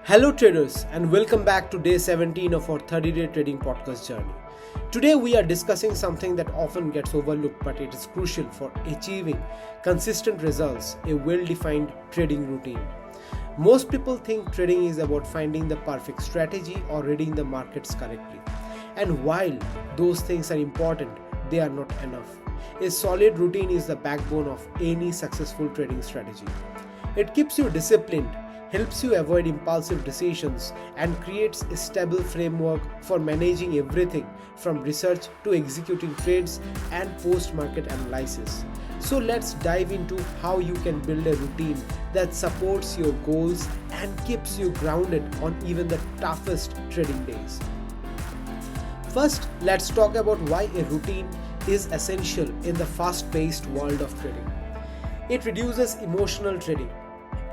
Hello traders, and welcome back to day 17 of our 30-day trading podcast journey. Today we are discussing something that often gets overlooked, but it is crucial for achieving consistent results, a well-defined trading routine. Most people think trading is about finding the perfect strategy or reading the markets correctly. And while those things are important, they are not enough. A solid routine is the backbone of any successful trading strategy. It keeps you disciplined, helps you avoid impulsive decisions, and creates a stable framework for managing everything from research to executing trades and post-market analysis. So let's dive into how you can build a routine that supports your goals and keeps you grounded on even the toughest trading days. First, let's talk about why a routine is essential in the fast-paced world of trading. It reduces emotional trading.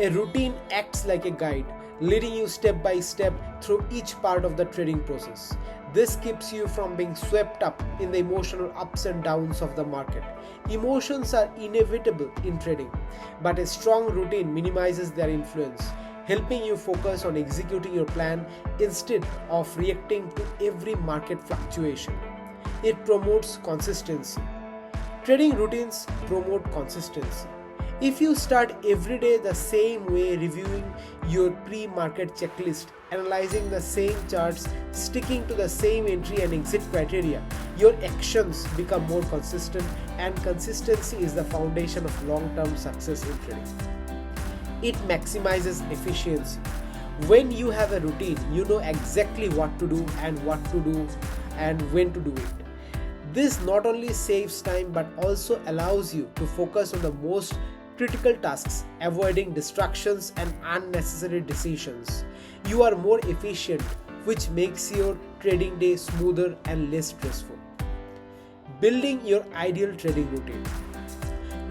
A routine acts like a guide, leading you step by step through each part of the trading process. This keeps you from being swept up in the emotional ups and downs of the market. Emotions are inevitable in trading, but a strong routine minimizes their influence, helping you focus on executing your plan instead of reacting to every market fluctuation. It promotes consistency. Trading routines promote consistency. If you start every day the same way, reviewing your pre-market checklist, analyzing the same charts, sticking to the same entry and exit criteria, your actions become more consistent, and consistency is the foundation of long-term success in trading. It maximizes efficiency. When you have a routine, you know exactly what to do and when to do it. This not only saves time but also allows you to focus on the most critical tasks, avoiding distractions and unnecessary decisions. You are more efficient, which makes your trading day smoother and less stressful. Building your ideal trading routine.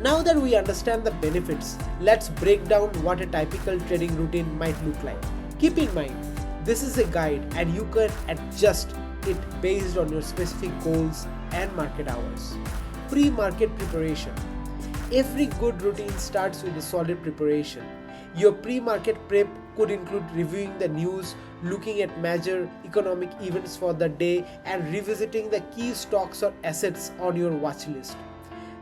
Now that we understand the benefits, let's break down what a typical trading routine might look like. Keep in mind, this is a guide and you can adjust it based on your specific goals and market hours. Pre-market preparation. Every good routine starts with a solid preparation. Your pre-market prep could include reviewing the news, looking at major economic events for the day, and revisiting the key stocks or assets on your watch list.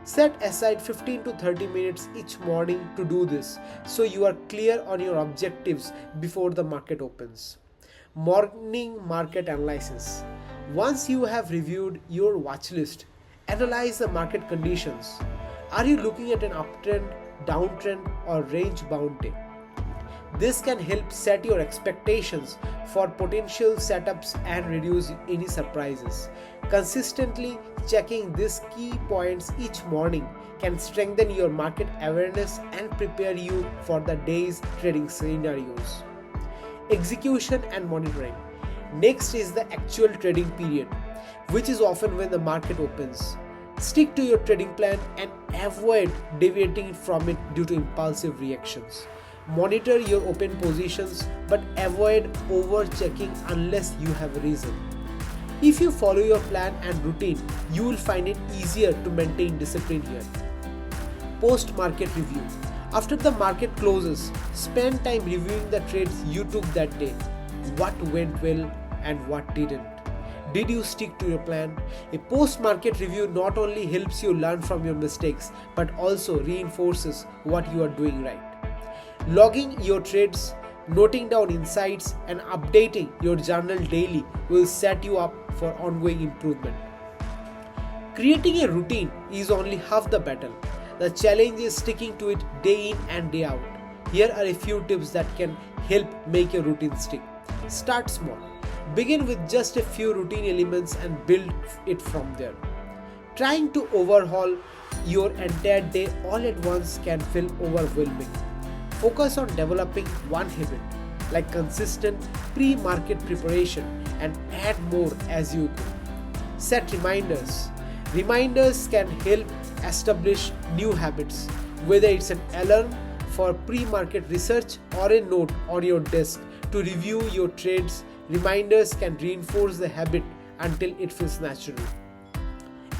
Set aside 15 to 30 minutes each morning to do this, so you are clear on your objectives before the market opens. Morning market analysis. Once you have reviewed your watch list, analyze the market conditions. Are you looking at an uptrend, downtrend, or range-bound day? This can help set your expectations for potential setups and reduce any surprises. Consistently checking these key points each morning can strengthen your market awareness and prepare you for the day's trading scenarios. Execution and monitoring. Next is the actual trading period, which is often when the market opens. Stick to your trading plan and avoid deviating from it due to impulsive reactions. Monitor your open positions but avoid over-checking unless you have a reason. If you follow your plan and routine, you will find it easier to maintain discipline here. Post-market review. After the market closes, spend time reviewing the trades you took that day. What went well and what didn't. Did you stick to your plan? A post-market review not only helps you learn from your mistakes but also reinforces what you are doing right. Logging your trades, noting down insights, and updating your journal daily will set you up for ongoing improvement. Creating a routine is only half the battle. The challenge is sticking to it day in and day out. Here are a few tips that can help make your routine stick. Start small. Begin with just a few routine elements and build it from there. Trying to overhaul your entire day all at once can feel overwhelming. Focus on developing one habit, like consistent pre-market preparation, and add more as you go. Set reminders. Reminders can help establish new habits, whether it's an alarm for pre-market research or a note on your desk to review your trades. Reminders can reinforce the habit until it feels natural.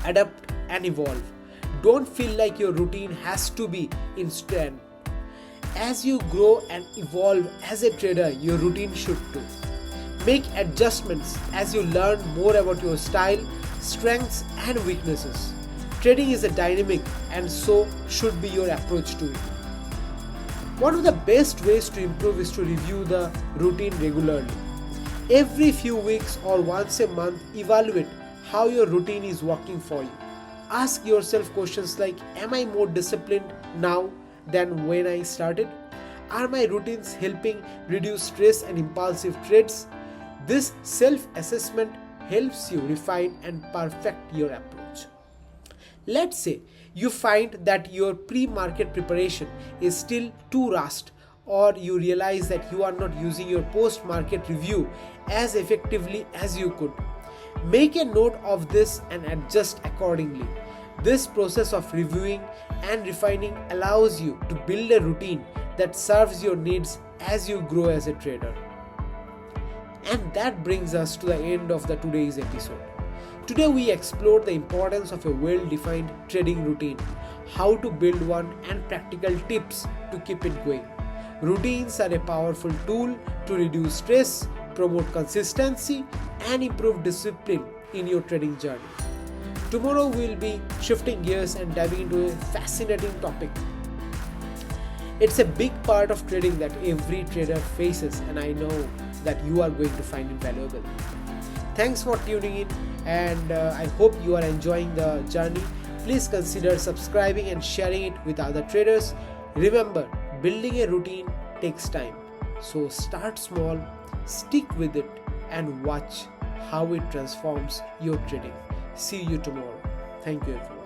Adapt and evolve. Don't feel like your routine has to be instant. As you grow and evolve as a trader, your routine should too. Make adjustments as you learn more about your style, strengths, and weaknesses. Trading is a dynamic, and so should be your approach to it. One of the best ways to improve is to review the routine regularly. Every few weeks or once a month, evaluate how your routine is working for you. Ask yourself questions like, am I more disciplined now than when I started? Are my routines helping reduce stress and impulsive trades? This self-assessment helps you refine and perfect your approach. Let's say you find that your pre-market preparation is still too rushed, or you realize that you are not using your post-market review as effectively as you could. Make a note of this and adjust accordingly. This process of reviewing and refining allows you to build a routine that serves your needs as you grow as a trader. And that brings us to the end of today's episode. Today we explored the importance of a well-defined trading routine, how to build one, and practical tips to keep it going. Routines are a powerful tool to reduce stress, promote consistency, and improve discipline in your trading journey. Tomorrow we will be shifting gears and diving into a fascinating topic. It's a big part of trading that every trader faces, and I know that you are going to find it valuable. Thanks for tuning in, and I hope you are enjoying the journey. Please consider subscribing and sharing it with other traders. Remember, building a routine takes time. So start small, stick with it, and watch how it transforms your trading. See you tomorrow. Thank you everyone.